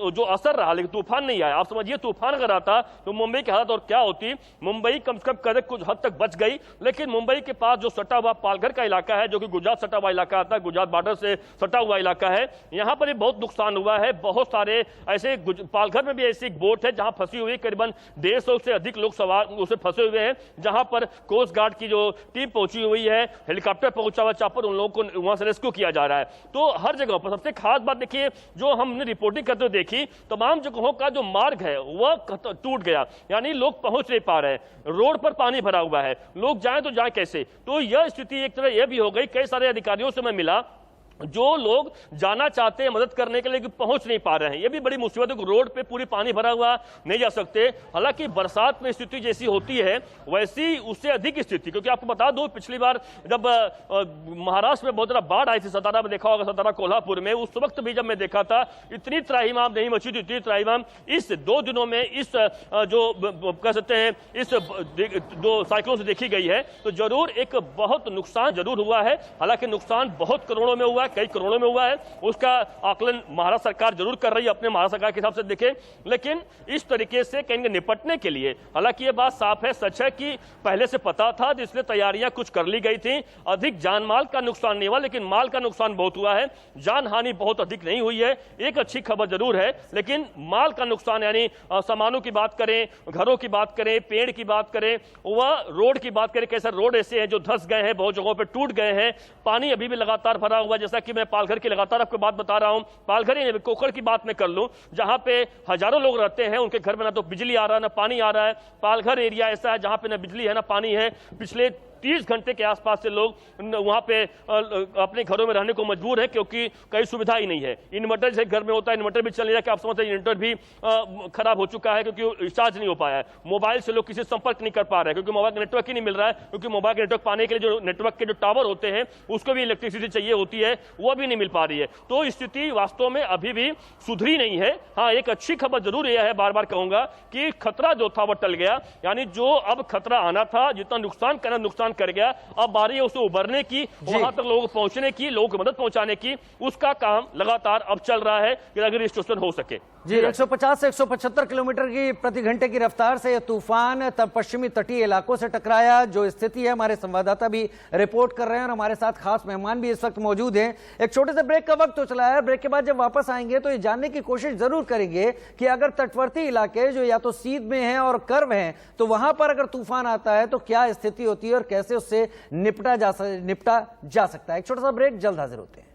जो असर रहा लेकिन तूफान नहीं आया। आप समझिए तूफान अगर आता तो मुंबई की हालत और क्या होती। मुंबई कम से कम कुछ हद तक बच गई, लेकिन मुंबई के पास जो सटा हुआ पालघर का इलाका है, जो कि गुजरात सटा हुआ इलाका आता है, गुजरात बॉर्डर से सटा हुआ इलाका है, यहां पर भी बहुत नुकसान हुआ है। बहुत सारे ऐसे, पालघर में भी ऐसी एक बोट है जहां फंसी हुई करीबन 150 से अधिक लोग सवार उसे फंसे हुए हैं, जहां पर कोस्ट गार्ड की जो टीम पहुंची हुई है, हेलीकॉप्टर पहुंचा हुआ, चापर उन लोगों को वहां से रेस्क्यू किया जा रहा है। तो हर जगह पर सबसे खास बात देखिए जो हमने रिपोर्टिंग करते हुए देखी, तमाम जगहों का जो मार्ग है वह टूट गया, यानी लोग पहुंच नहीं पा रहे हैं, रोड पर पानी भरा हुआ है, लोग जाएं तो जाएं कैसे। तो यह स्थिति एक तरह यह भी हो गई, कई सारे अधिकारियों से मैं मिला जो लोग जाना चाहते हैं मदद करने के लिए कि पहुंच नहीं पा रहे हैं, ये भी बड़ी मुसीबत है। रोड पे पूरी पानी भरा हुआ नहीं जा सकते। हालांकि बरसात में स्थिति जैसी होती है वैसी उससे अधिक स्थिति, क्योंकि आपको बता दूं पिछली बार जब महाराष्ट्र में बहुत ज्यादा बाढ़ आई थी, सतारा में देखा होगा, सतारा कोल्हापुर में, उस वक्त भी जब मैं देखा था इतनी त्राहिमाम नहीं मची थी, इतनी त्राहिमाम इस 2 दिनों में इस जो कह सकते हैं इस जो साइक्लोन से देखी गई है। तो जरूर एक बहुत नुकसान जरूर हुआ है, हालांकि नुकसान बहुत करोड़ों में हुआ, कई करोड़ों में हुआ है, उसका आकलन महाराष्ट्र सरकार जरूर कर रही है अपने महाराष्ट्र सरकार के हिसाब से देखें। लेकिन इस तरीके से कहीं निपटने के लिए, हालांकि ये बात साफ है, सच है कि पहले से पता था, इसलिए तैयारियां कुछ कर ली गई थी। अधिक जान माल का नुकसान नहीं हुआ, लेकिन माल का नुकसान बहुत हुआ है। जान हानि बहुत अधिक नहीं हुई है, एक अच्छी खबर जरूर है, लेकिन माल का नुकसान यानी सामानों की बात करें, घरों की बात करें, पेड़ की बात करें, वह रोड की बात करें, कैसे रोड ऐसे हैं जो धंस गए हैं, बहुत जगहों पर टूट गए हैं, पानी अभी भी लगातार भरा हुआ। जैसा कि मैं पालघर की लगातार आपको बात बता रहा हूं, पालघर ही कोकड़ की बात मैं कर लूं, जहां पे हजारों लोग रहते हैं, उनके घर में ना तो बिजली आ रहा है ना पानी आ रहा है। पालघर एरिया ऐसा है जहां पे ना बिजली है ना पानी है। पिछले 30 घंटे के आसपास से लोग वहां पे अपने घरों में रहने को मजबूर है, क्योंकि कई सुविधा ही नहीं है। इन्वर्टर जैसे घर में होता है, इन्वर्टर भी चल नहीं रहा, कि आप समझते हैं इन्वर्टर भी खराब हो चुका है, क्योंकि रिचार्ज नहीं हो पाया है। मोबाइल से लोग किसी से संपर्क नहीं कर पा रहे हैं, क्योंकि मोबाइल का नेटवर्क ही नहीं मिल रहा है, क्योंकि मोबाइल का नेटवर्क पाने के लिए जो नेटवर्क के जो टावर होते हैं उसको भी इलेक्ट्रिसिटी चाहिए होती है, वो भी नहीं मिल पा रही है। तो स्थिति वास्तव में अभी भी सुधरी नहीं है। हाँ, एक अच्छी खबर जरूर यह है, बार बार कहूंगा, कि खतरा जो था वो टल गया, यानी जो अब खतरा आना था, जितना नुकसान करना नुकसान कर गया, अब बारी है उसे उबरने की, वहां तक लोगों को पहुंचने की, लोगों को मदद पहुंचाने की। उसका काम लगातार अब चल रहा है कि अगर रिस्टोरेशन हो सके। जी, 150 से 175 किलोमीटर की प्रति घंटे की रफ्तार से यह तूफान तब पश्चिमी तटीय इलाकों से टकराया। जो स्थिति है हमारे संवाददाता भी रिपोर्ट कर रहे हैं और हमारे साथ खास मेहमान भी इस वक्त मौजूद हैं। एक छोटे से ब्रेक का वक्त तो चला है, ब्रेक के बाद जब वापस आएंगे तो ये जानने की कोशिश जरूर करेंगे कि अगर तटवर्ती इलाके जो या तो सीध में हैं और कर्व हैं, तो वहां पर अगर तूफान आता है तो क्या स्थिति होती है और कैसे उससे निपटा जा सकता है। एक छोटा सा ब्रेक, जल्द हाजिर होते हैं।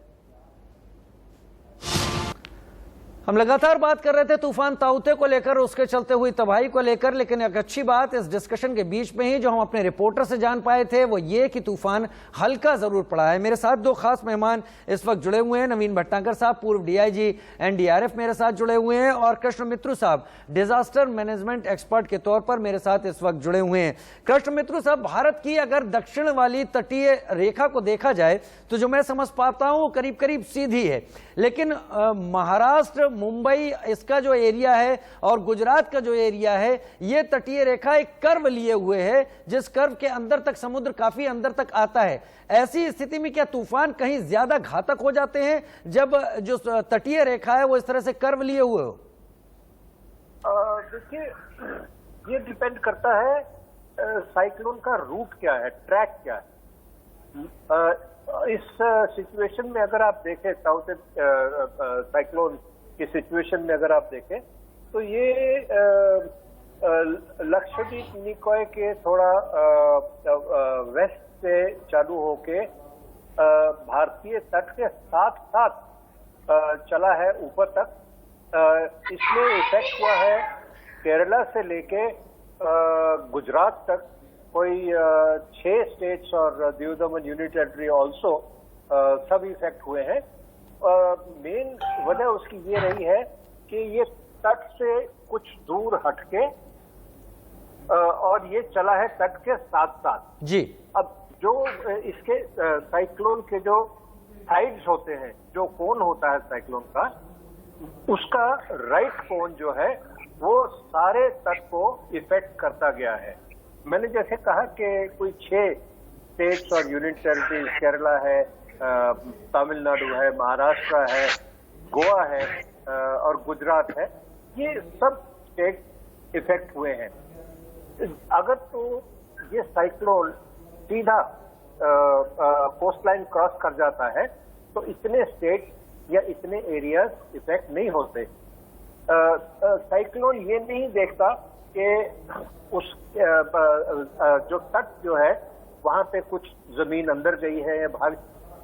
हम लगातार बात कर रहे थे तूफान ताउते को लेकर, उसके चलते हुई तबाही को लेकर, लेकिन एक अच्छी बात इस डिस्कशन के बीच में ही जो हम अपने रिपोर्टर से जान पाए थे वो ये कि तूफान हल्का जरूर पड़ा है। मेरे साथ 2 खास मेहमान इस वक्त जुड़े हुए हैं। नवीन भट्टांकर साहब, पूर्व डीआईजी एनडीआरएफ, मेरे साथ जुड़े हुए हैं, और कृष्ण मित्रू साहब, डिजास्टर मैनेजमेंट एक्सपर्ट के तौर पर मेरे साथ इस वक्त जुड़े हुए हैं। कृष्ण मित्रू साहब, भारत की अगर दक्षिण वाली तटीय रेखा को देखा जाए तो जो मैं समझ पाता हूं वो करीब करीब सीधी है, लेकिन महाराष्ट्र, मुंबई, इसका जो एरिया है और गुजरात का जो एरिया है, ये तटीय रेखा एक कर्व लिए हुए है, जिस कर्व के अंदर तक समुद्र काफी अंदर तक आता है। ऐसी स्थिति में क्या तूफान कहीं ज्यादा घातक हो जाते हैं जब जो तटीय रेखा है वो इस तरह से कर्व लिए हुए हो? देखिए, ये डिपेंड करता है साइक्लोन का रूट क्या है, ट्रैक क्या है। इस सिचुएशन में अगर आप देखें, साउथ साइक्लोन की सिचुएशन में अगर आप देखें तो ये लक्षद्वीप निकोय के थोड़ा वेस्ट से चालू होके भारतीय तट के साथ साथ चला है ऊपर तक। इसमें इफेक्ट हुआ है केरला से लेके गुजरात तक, कोई 6 स्टेट्स और Diu Daman union territory also सब इफेक्ट हुए हैं। मेन वजह उसकी ये रही है कि ये तट से कुछ दूर हटके और ये चला है तट के साथ साथ जी। अब जो इसके साइक्लोन के जो साइड्स होते हैं, जो कोन होता है साइक्लोन का, उसका राइट कोन जो है वो सारे तट को इफेक्ट करता गया है। मैंने जैसे कहा कि कोई 6 स्टेट्स और यूनियन टेरिटरीज, केरला है, तमिलनाडु है, महाराष्ट्र है, गोवा है और गुजरात है, ये सब स्टेट इफेक्ट हुए हैं। अगर तो ये साइक्लोन सीधा कोस्ट लाइन क्रॉस कर जाता है तो इतने स्टेट या इतने एरियाज इफेक्ट नहीं होते। साइक्लोन ये नहीं देखता कि उस जो तट जो है वहां पे कुछ जमीन अंदर गई है या बाहर,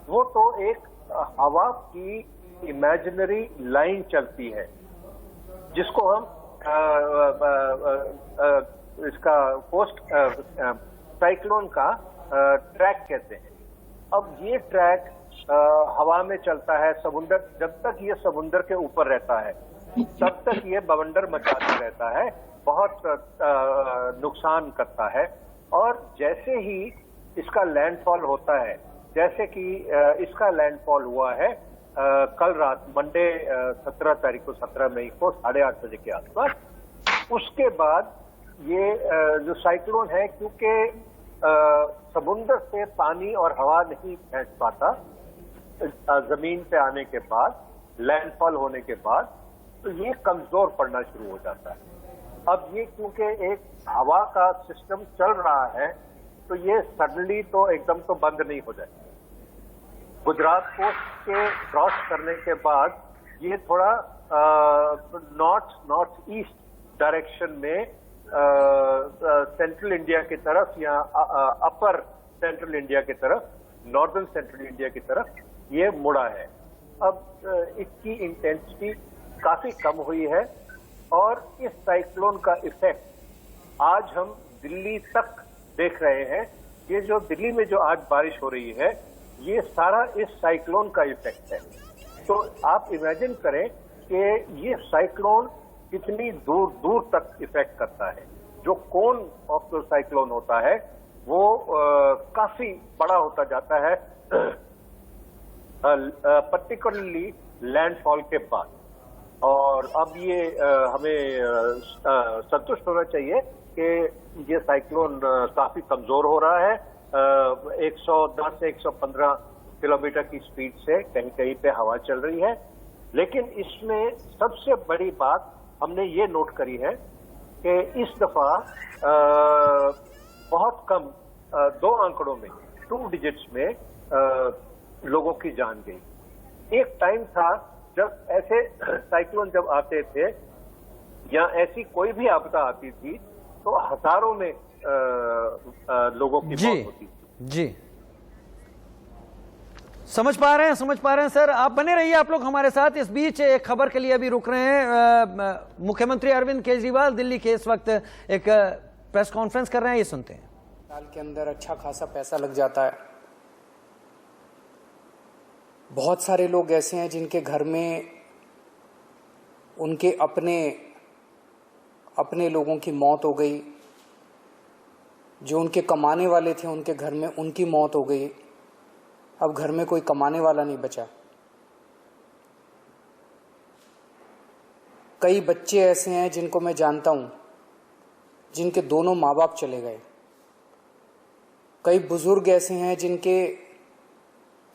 वो तो एक हवा की इमेजिनरी लाइन चलती है जिसको हम इसका पोस्ट साइक्लोन का ट्रैक कहते हैं। अब ये ट्रैक हवा में चलता है, समुद्र, जब तक ये समुद्र के ऊपर रहता है तब तक ये बवंडर मचाते रहता है, बहुत नुकसान करता है। और जैसे ही इसका लैंडफॉल होता है, जैसे कि इसका लैंडफॉल हुआ है कल रात मंडे 17 तारीख को, 17 मई को 8:30 बजे के आसपास, उसके बाद ये जो साइक्लोन है, क्योंकि समुद्र से पानी और हवा नहीं फेंक पाता जमीन पे आने के बाद, लैंडफॉल होने के बाद, तो ये कमजोर पड़ना शुरू हो जाता है। अब ये क्योंकि एक हवा का सिस्टम चल रहा है, तो ये सडनली तो एकदम तो बंद नहीं हो जाए। गुजरात कोस्ट के क्रॉस करने के बाद ये थोड़ा नॉर्थ ईस्ट डायरेक्शन में सेंट्रल इंडिया की तरफ या अपर सेंट्रल इंडिया की तरफ, नॉर्दर्न सेंट्रल इंडिया की तरफ ये मुड़ा है। अब इसकी इंटेंसिटी काफी कम हुई है और इस साइक्लोन का इफेक्ट आज हम दिल्ली तक देख रहे हैं। ये जो दिल्ली में जो आज बारिश हो रही है, ये सारा इस साइक्लोन का इफेक्ट है। तो आप इमेजिन करें कि ये साइक्लोन कितनी दूर दूर तक इफेक्ट करता है। जो कोन ऑफ द साइक्लोन होता है वो काफी बड़ा होता जाता है, पर्टिकुलरली लैंडफॉल के बाद। और अब ये हमें संतुष्ट होना चाहिए कि ये साइक्लोन काफी कमजोर हो रहा है। 110 से 115 किलोमीटर की स्पीड से कहीं कहीं पे हवा चल रही है। लेकिन इसमें सबसे बड़ी बात हमने ये नोट करी है कि इस दफा बहुत कम 2 आंकड़ों में, 2 डिजिट्स में लोगों की जान गई। एक टाइम था जब ऐसे साइक्लोन जब आते थे या ऐसी कोई भी आपदा आती थी तो हजारों में लोगों की मौत होती थी। जी, समझ पा रहे हैं सर। आप बने रहिए, आप लोग हमारे साथ। इस बीच एक खबर के लिए अभी रुक रहे हैं। मुख्यमंत्री अरविंद केजरीवाल दिल्ली के इस वक्त एक प्रेस कॉन्फ्रेंस कर रहे हैं, ये सुनते हैं। साल के अंदर अच्छा खासा पैसा लग जाता है। बहुत सारे लोग ऐसे हैं जिनके घर में उनके अपने लोगों की मौत हो गई, जो उनके कमाने वाले थे उनके घर में उनकी मौत हो गई। अब घर में कोई कमाने वाला नहीं बचा। कई बच्चे ऐसे हैं जिनको मैं जानता हूं जिनके दोनों माँ बाप चले गए। कई बुजुर्ग ऐसे हैं जिनके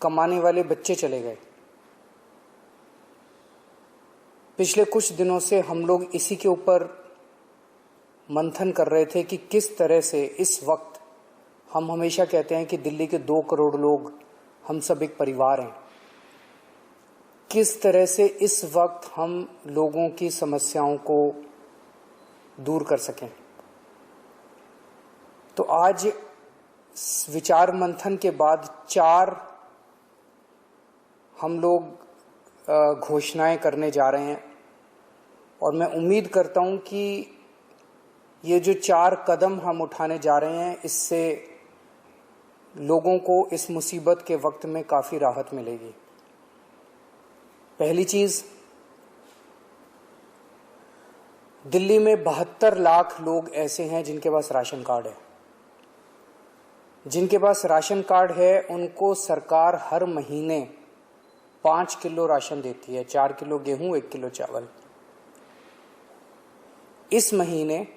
कमाने वाले बच्चे चले गए। पिछले कुछ दिनों से हम लोग इसी के ऊपर मंथन कर रहे थे कि किस तरह से इस वक्त, हम हमेशा कहते हैं कि दिल्ली के 2 करोड़ लोग हम सब एक परिवार हैं, किस तरह से इस वक्त हम लोगों की समस्याओं को दूर कर सकें। तो आज विचार मंथन के बाद 4 हम लोग घोषणाएं करने जा रहे हैं और मैं उम्मीद करता हूं कि ये जो 4 कदम हम उठाने जा रहे हैं, इससे लोगों को इस मुसीबत के वक्त में काफी राहत मिलेगी। पहली चीज, दिल्ली में 72 लाख लोग ऐसे हैं जिनके पास राशन कार्ड है। जिनके पास राशन कार्ड है उनको सरकार हर महीने 5 किलो राशन देती है, 4 किलो गेहूं, 1 किलो चावल। इस महीने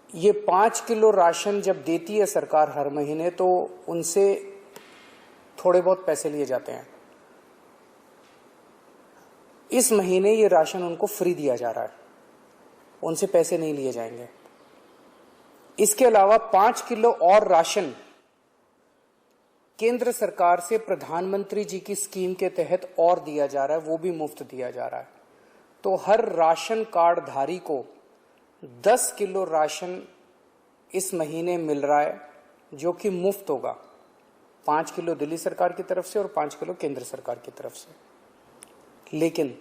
ये 5 किलो राशन जब देती है सरकार हर महीने, तो उनसे थोड़े बहुत पैसे लिए जाते हैं। इस महीने ये राशन उनको फ्री दिया जा रहा है, उनसे पैसे नहीं लिए जाएंगे। इसके अलावा 5 किलो और राशन केंद्र सरकार से प्रधानमंत्री जी की स्कीम के तहत और दिया जा रहा है, वो भी मुफ्त दिया जा रहा है। तो हर राशन कार्ड धारी को 10 किलो राशन इस महीने मिल रहा है, जो कि मुफ्त होगा। 5 किलो दिल्ली सरकार की तरफ से और 5 किलो केंद्र सरकार की तरफ से। लेकिन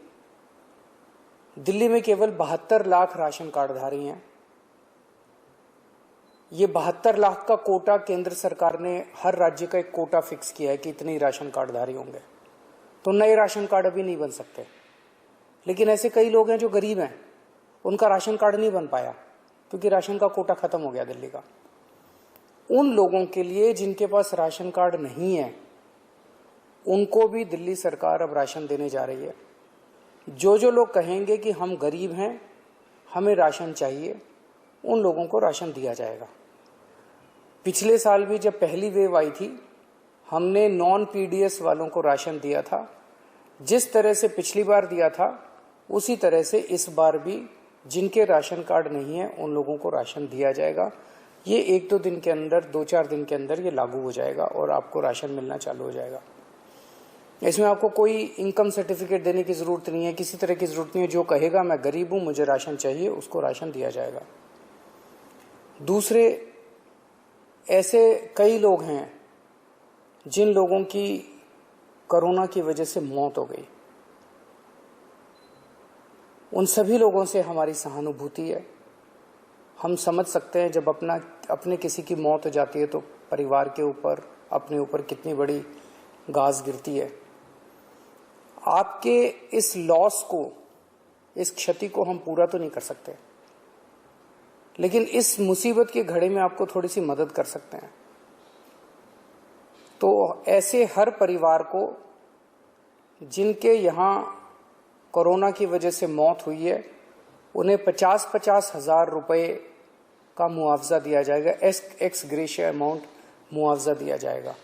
दिल्ली में केवल 72 लाख राशन कार्डधारी हैं। ये 72 लाख का कोटा केंद्र सरकार ने हर राज्य का एक कोटा फिक्स किया है कि इतने ही राशन कार्डधारी होंगे, तो नए राशन कार्ड अभी नहीं बन सकते। लेकिन ऐसे कई लोग हैं जो गरीब हैं, उनका राशन कार्ड नहीं बन पाया क्योंकि राशन का कोटा खत्म हो गया दिल्ली का। उन लोगों के लिए जिनके पास राशन कार्ड नहीं है, उनको भी दिल्ली सरकार अब राशन देने जा रही है। जो लोग कहेंगे कि हम गरीब हैं, हमें राशन चाहिए, उन लोगों को राशन दिया जाएगा। पिछले साल भी जब पहली वेव आई थी, हमने नॉन पीडीएस वालों को राशन दिया था। जिस तरह से पिछली बार दिया था, उसी तरह से इस बार भी जिनके राशन कार्ड नहीं है उन लोगों को राशन दिया जाएगा। ये 1-2 दिन के अंदर, 2-4 दिन के अंदर ये लागू हो जाएगा और आपको राशन मिलना चालू हो जाएगा। इसमें आपको कोई इनकम सर्टिफिकेट देने की जरूरत नहीं है, किसी तरह की जरूरत नहीं है। जो कहेगा मैं गरीब हूं, मुझे राशन चाहिए, उसको राशन दिया जाएगा। दूसरे, ऐसे कई लोग हैं जिन लोगों की कोरोना की वजह से मौत हो गई। उन सभी लोगों से हमारी सहानुभूति है। हम समझ सकते हैं जब अपने किसी की मौत हो जाती है तो परिवार के ऊपर, अपने ऊपर कितनी बड़ी गाज गिरती है। आपके इस लॉस को, इस क्षति को हम पूरा तो नहीं कर सकते, लेकिन इस मुसीबत के घड़े में आपको थोड़ी सी मदद कर सकते हैं। तो ऐसे हर परिवार को जिनके यहाँ कोरोना की वजह से मौत हुई है, उन्हें 50-50 हजार रुपए का मुआवजा दिया जाएगा। एक्स ग्रेशिया अमाउंट मुआवजा दिया जाएगा।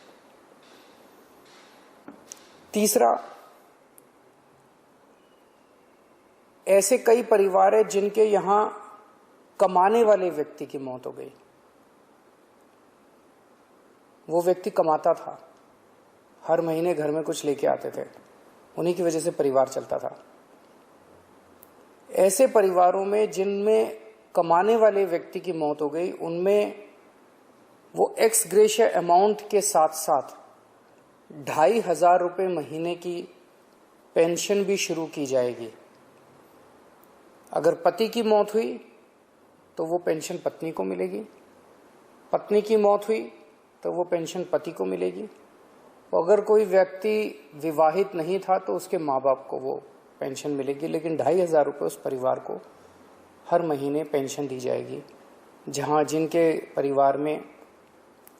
तीसरा, ऐसे कई परिवार हैं जिनके यहां कमाने वाले व्यक्ति की मौत हो गई। वो व्यक्ति कमाता था, हर महीने घर में कुछ लेके आते थे, उन्हीं की वजह से परिवार चलता था। ऐसे परिवारों में जिनमें कमाने वाले व्यक्ति की मौत हो गई, उनमें वो एक्स ग्रेशिया अमाउंट के साथ साथ 2,500 रुपये महीने की पेंशन भी शुरू की जाएगी। अगर पति की मौत हुई तो वो पेंशन पत्नी को मिलेगी, पत्नी की मौत हुई तो वो पेंशन पति को मिलेगी, और अगर कोई व्यक्ति विवाहित नहीं था तो उसके माँ बाप को वो पेंशन मिलेगी। लेकिन 2,500 रुपये उस परिवार को हर महीने पेंशन दी जाएगी जहाँ जिनके परिवार में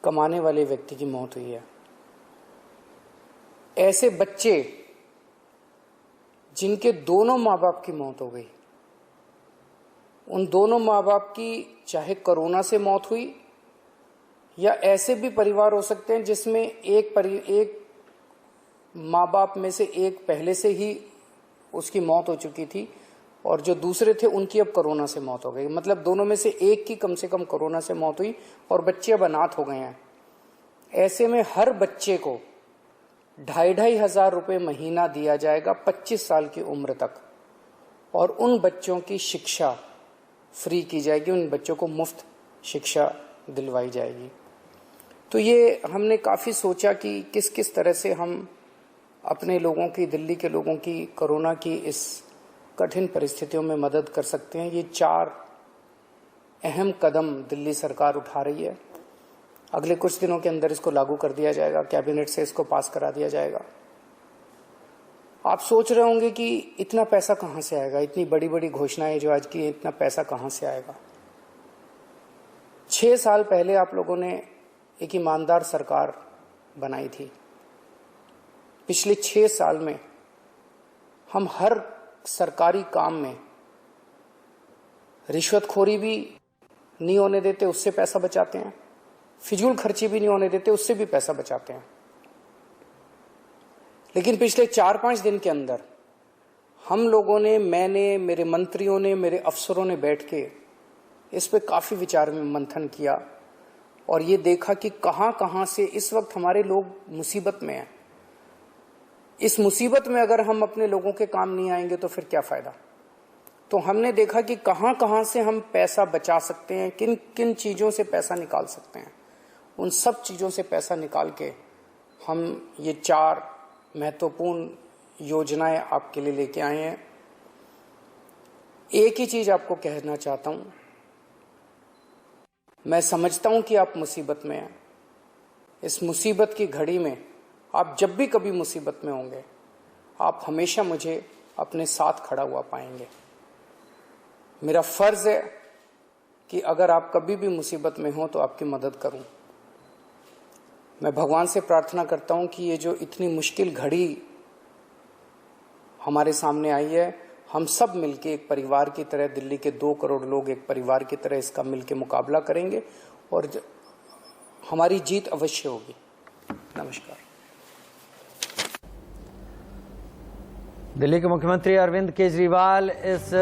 कमाने वाले व्यक्ति की मौत हुई है। ऐसे बच्चे जिनके दोनों माँ बाप की मौत हो गई, उन दोनों माँ बाप की चाहे कोरोना से मौत हुई, या ऐसे भी परिवार हो सकते हैं जिसमें एक माँ बाप में से एक पहले से ही उसकी मौत हो चुकी थी और जो दूसरे थे उनकी अब कोरोना से मौत हो गई। मतलब दोनों में से एक की कम से कम कोरोना से मौत हुई और बच्चे अब अनाथ हो गए हैं। ऐसे में हर बच्चे को 2,500 रुपये महीना दिया जाएगा 25 साल की उम्र तक, और उन बच्चों की शिक्षा फ्री की जाएगी, उन बच्चों को मुफ्त शिक्षा दिलवाई जाएगी। तो ये हमने काफ़ी सोचा कि किस किस तरह से हम अपने लोगों की, दिल्ली के लोगों की कोरोना की इस कठिन परिस्थितियों में मदद कर सकते हैं। ये 4 अहम कदम दिल्ली सरकार उठा रही है। अगले कुछ दिनों के अंदर इसको लागू कर दिया जाएगा, कैबिनेट से इसको पास करा दिया जाएगा। आप सोच रहे होंगे कि इतना पैसा कहाँ से आएगा, इतनी बड़ी बड़ी घोषणाएं जो आज की, इतना पैसा कहाँ से आएगा। 6 साल पहले आप लोगों ने एक ईमानदार सरकार बनाई थी। पिछले 6 साल में हम हर सरकारी काम में रिश्वतखोरी भी नहीं होने देते, उससे पैसा बचाते हैं। फिजूल खर्ची भी नहीं होने देते, उससे भी पैसा बचाते हैं। लेकिन पिछले 4-5 दिन के अंदर हम लोगों ने, मैंने, मेरे मंत्रियों ने, मेरे अफसरों ने बैठ के इस पे काफी विचार में मंथन किया और ये देखा कि कहां कहां से इस वक्त हमारे लोग मुसीबत में हैं। इस मुसीबत में अगर हम अपने लोगों के काम नहीं आएंगे तो फिर क्या फायदा। तो हमने देखा कि कहां कहां से हम पैसा बचा सकते हैं, किन किन चीजों से पैसा निकाल सकते हैं। उन सब चीजों से पैसा निकाल के हम ये 4 महत्वपूर्ण योजनाएं आपके लिए लेके आए हैं। एक ही चीज आपको कहना चाहता हूं, मैं समझता हूं कि आप मुसीबत में हैं। इस मुसीबत की घड़ी में आप जब भी कभी मुसीबत में होंगे, आप हमेशा मुझे अपने साथ खड़ा हुआ पाएंगे। मेरा फर्ज है कि अगर आप कभी भी मुसीबत में हो तो आपकी मदद करूं। मैं भगवान से प्रार्थना करता हूं कि ये जो इतनी मुश्किल घड़ी हमारे सामने आई है, हम सब मिलके एक परिवार की तरह, दिल्ली के 2 करोड़ लोग एक परिवार की तरह इसका मिलके मुकाबला करेंगे और हमारी जीत अवश्य होगी। नमस्कार। दिल्ली के मुख्यमंत्री अरविंद केजरीवाल इस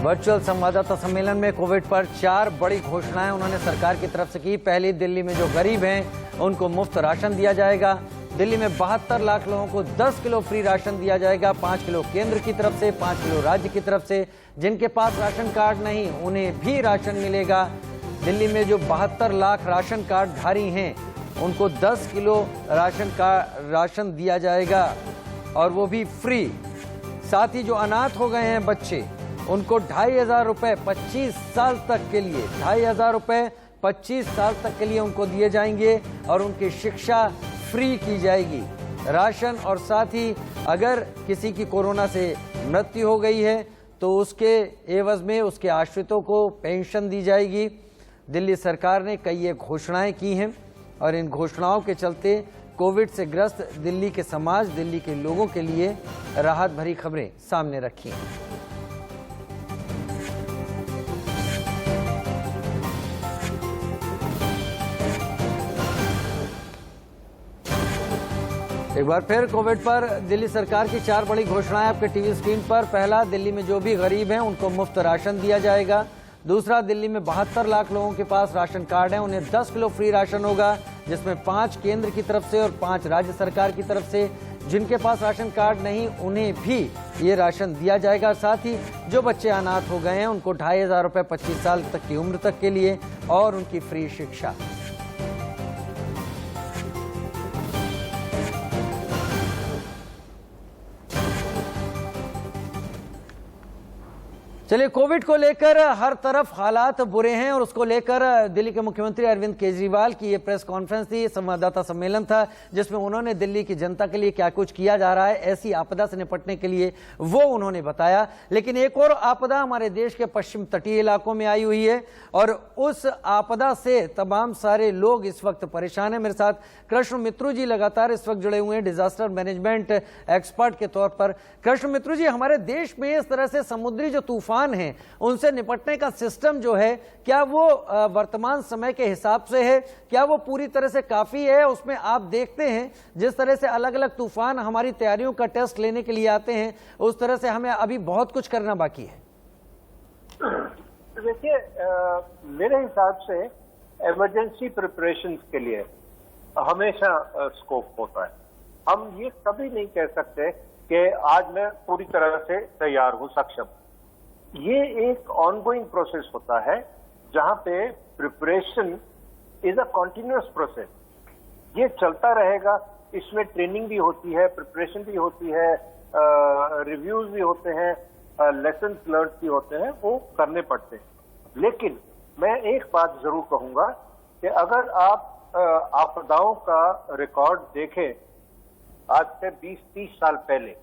वर्चुअल संवाददाता सम्मेलन में कोविड पर 4 बड़ी घोषणाएं उन्होंने सरकार की तरफ से की। पहली, दिल्ली में जो गरीब हैं उनको मुफ्त राशन दिया जाएगा। दिल्ली में 72 लाख लोगों को 10 किलो फ्री राशन दिया जाएगा। 5 किलो केंद्र की तरफ से, 5 किलो राज्य की तरफ से। जिनके पास राशन कार्ड नहीं उन्हें भी राशन मिलेगा। दिल्ली में जो 72 लाख राशन कार्ड धारी हैं उनको 10 किलो राशन दिया जाएगा और वो भी फ्री। साथ ही जो अनाथ हो गए हैं बच्चे, उनको 2,500 रुपए 25 साल तक के लिए, 2,500 रुपए 25 साल तक के लिए उनको दिए जाएंगे और उनकी शिक्षा फ्री की जाएगी। राशन और साथ ही अगर किसी की कोरोना से मृत्यु हो गई है तो उसके एवज में उसके आश्रितों को पेंशन दी जाएगी। दिल्ली सरकार ने कई ये घोषणाएं की हैं और इन घोषणाओं के चलते कोविड से ग्रस्त दिल्ली के समाज, दिल्ली के लोगों के लिए राहत भरी खबरें सामने रखी हैं। एक बार फिर कोविड पर दिल्ली सरकार की 4 बड़ी घोषणाएं आपके टीवी स्क्रीन पर। पहला, दिल्ली में जो भी गरीब हैं उनको मुफ्त राशन दिया जाएगा। दूसरा, दिल्ली में 72 लाख लोगों के पास राशन कार्ड है, उन्हें 10 किलो फ्री राशन होगा, जिसमें 5 केंद्र की तरफ से और 5 राज्य सरकार की तरफ से। जिनके पास राशन कार्ड नहीं उन्हें भी ये राशन दिया जाएगा। साथ ही जो बच्चे अनाथ हो गए हैं उनको 2,500 रुपए 25 साल तक की उम्र तक के लिए और उनकी फ्री शिक्षा। चलिए, कोविड को लेकर हर तरफ हालात बुरे हैं और उसको लेकर दिल्ली के मुख्यमंत्री अरविंद केजरीवाल की ये प्रेस कॉन्फ्रेंस थी, संवाददाता सम्मेलन था, जिसमें उन्होंने दिल्ली की जनता के लिए क्या कुछ किया जा रहा है ऐसी आपदा से निपटने के लिए वो उन्होंने बताया। लेकिन एक और आपदा हमारे देश के पश्चिम तटीय इलाकों में आई हुई है और उस आपदा से तमाम सारे लोग इस वक्त परेशान हैं। मेरे साथ कृष्ण मित्रू जी लगातार इस वक्त जुड़े हुए हैं, डिजास्टर मैनेजमेंट एक्सपर्ट के तौर पर। कृष्ण मित्रू जी, हमारे देश में इस तरह से समुद्री जो तूफान हैं उनसे निपटने का सिस्टम जो है, क्या वो वर्तमान समय के हिसाब से है? क्या वो पूरी तरह से काफी है? उसमें आप देखते हैं जिस तरह से अलग अलग तूफान हमारी तैयारियों का टेस्ट लेने के लिए आते हैं, उस तरह से हमें अभी बहुत कुछ करना बाकी है। देखिए, मेरे हिसाब से इमरजेंसी प्रिपरेशन के लिए हमेशा स्कोप होता है। हम ये कभी नहीं कह सकते कि आज मैं पूरी तरह से तैयार हूं, सक्षम। ये एक ऑनगोइंग प्रोसेस होता है जहां पे preparation is a continuous process. ये चलता रहेगा। इसमें ट्रेनिंग भी होती है, प्रिपरेशन भी होती है, रिव्यूज भी होते हैं, लेसन लर्न भी होते हैं, वो करने पड़ते हैं। लेकिन मैं एक बात जरूर कहूंगा कि अगर आप आपदाओं का रिकॉर्ड देखें, आज से 20-30 साल पहले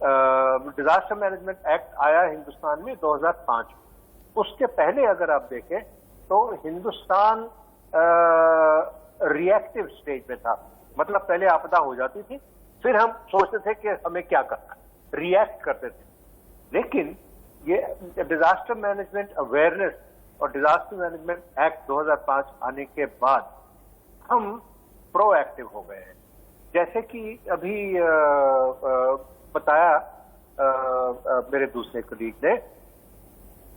डिजास्टर मैनेजमेंट एक्ट आया हिंदुस्तान में 2005। उसके पहले अगर आप देखें तो हिंदुस्तान रिएक्टिव स्टेज में था। मतलब पहले आपदा हो जाती थी, फिर हम सोचते थे कि हमें क्या करना, रिएक्ट करते थे। लेकिन ये डिजास्टर मैनेजमेंट अवेयरनेस और डिजास्टर मैनेजमेंट एक्ट 2005 आने के बाद हम प्रोएक्टिव हो गए हैं। जैसे कि अभी बताया मेरे दूसरे कलीग ने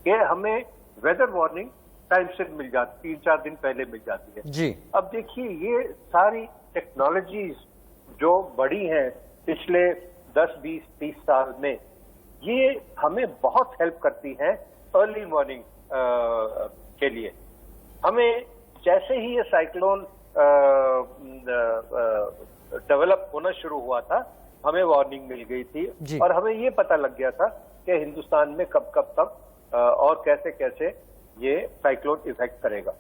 कि हमें वेदर वार्निंग टाइम से मिल जाती, 3-4 दिन पहले मिल जाती है जी। अब देखिए, ये सारी टेक्नोलॉजीज जो बढ़ी हैं पिछले 10, 20, 30 साल में, ये हमें बहुत हेल्प करती हैं अर्ली वार्निंग के लिए। हमें जैसे ही ये साइक्लोन डेवलप होना शुरू हुआ था, हमें वार्निंग मिल गई थी और हमें ये पता लग गया था कि हिंदुस्तान में कब कब तक और कैसे कैसे ये साइक्लोन इफेक्ट करेगा।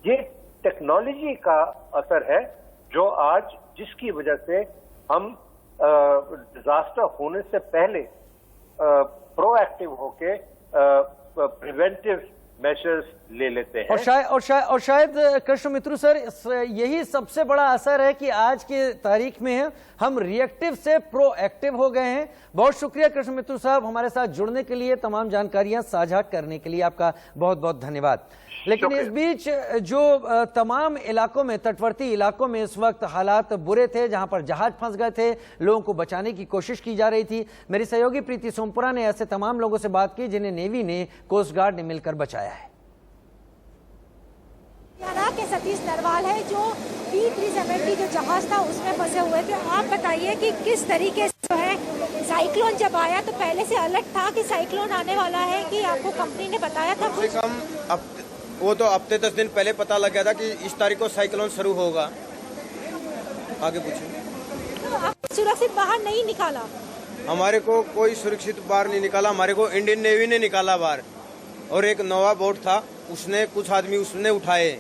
ये टेक्नोलॉजी का असर है जो आज जिसकी वजह से हम डिजास्टर होने से पहले प्रोएक्टिव होके प्रिवेंटिव मेजर्स ले लेते हैं। और शायद कृष्ण मित्रू सर, यही सबसे बड़ा असर है कि आज की तारीख में हम रिएक्टिव से प्रोएक्टिव हो गए हैं। बहुत शुक्रिया कृष्ण मित्रू साहब, हमारे साथ जुड़ने के लिए, तमाम जानकारियां साझा करने के लिए आपका बहुत बहुत धन्यवाद। लेकिन इस बीच जो तमाम इलाकों में, तटवर्ती इलाकों में इस वक्त हालात बुरे थे, जहां पर जहाज फंस गए थे, लोगों को बचाने की कोशिश की जा रही थी। मेरी सहयोगी प्रीति सोमपुरा ने ऐसे तमाम लोगों से बात की जिन्हें नेवी ने, कोस्ट गार्ड ने मिलकर बचाया है। के सतीश नरवाल है जो P-370 जो जहाज था उसमें फंसे हुए थे। आप बताइए कि किस तरीके से जो है साइक्लोन जब आया तो पहले से अलर्ट था कि साइक्लोन आने वाला है, कि आपको कंपनी ने बताया था कुछ? वो तो हफ्ते 10 दिन पहले पता लग गया था कि इस तारीख को साइक्लोन शुरू होगा। आगे पूछो। तो आप सुरक्षित बाहर नहीं निकाला? हमारे को कोई सुरक्षित बाहर नहीं निकाला, हमारे को इंडियन नेवी ने निकाला बाहर, और एक नोवा बोट था, उसने कुछ आदमी उसने उठाए,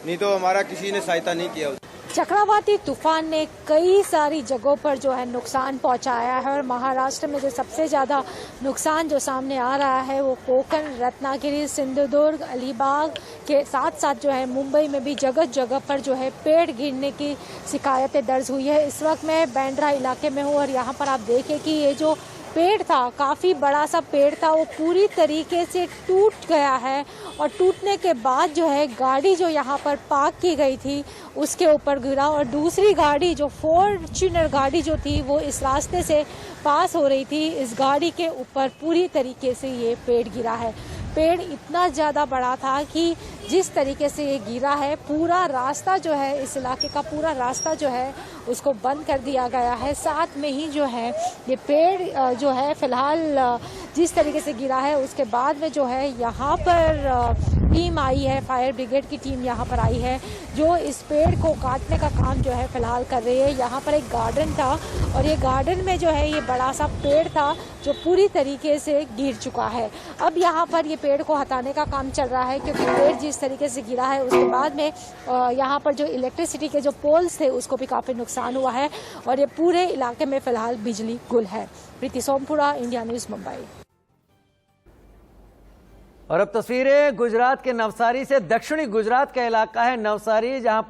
नहीं तो हमारा किसी ने सहायता नहीं किया। चक्रवाती तूफान ने कई सारी जगहों पर जो है नुकसान पहुंचाया है, और महाराष्ट्र में जो सबसे ज़्यादा नुकसान जो सामने आ रहा है वो कोकण, रत्नागिरी, सिंधुदुर्ग, अलीबाग के साथ साथ जो है मुंबई में भी जगह जगह पर जो है पेड़ गिरने की शिकायतें दर्ज हुई है। इस वक्त मैं बांद्रा इलाके में हूँ और यहाँ पर आप देखें कि ये जो पेड़ था, काफ़ी बड़ा सा पेड़ था, वो पूरी तरीके से टूट गया है, और टूटने के बाद जो है गाड़ी जो यहाँ पर पार्क की गई थी उसके ऊपर गिरा, और दूसरी गाड़ी जो फॉर्च्यूनर गाड़ी जो थी वो इस रास्ते से पास हो रही थी, इस गाड़ी के ऊपर पूरी तरीके से ये पेड़ गिरा है। पेड़ इतना ज़्यादा बड़ा था कि जिस तरीके से ये गिरा है, पूरा रास्ता जो है, इस इलाके का पूरा रास्ता जो है उसको बंद कर दिया गया है। साथ में ही जो है ये पेड़ जो है फिलहाल जिस तरीके से गिरा है उसके बाद में जो है यहाँ पर टीम आई है, फायर ब्रिगेड की टीम यहाँ पर आई है जो इस पेड़ को काटने का काम जो है फिलहाल कर रही है। यहाँ पर एक गार्डन था और ये गार्डन में जो है ये बड़ा सा पेड़ था जो पूरी तरीके से गिर चुका है। अब यहाँ पर ये पेड़ को हटाने का काम चल रहा है क्योंकि पेड़ जिस तरीके से गिरा है उसके बाद में यहाँ पर जो इलेक्ट्रिसिटी के जो पोल्स थे उसको भी काफ़ी नुकसान हुआ है और ये पूरे इलाके में फिलहाल बिजली गुल है। प्रीति सोमपुरा, इंडिया न्यूज़, मुंबई। और अब तस्वीरें गुजरात के नवसारी से। दक्षिणी गुजरात का इलाका है नवसारी, जहां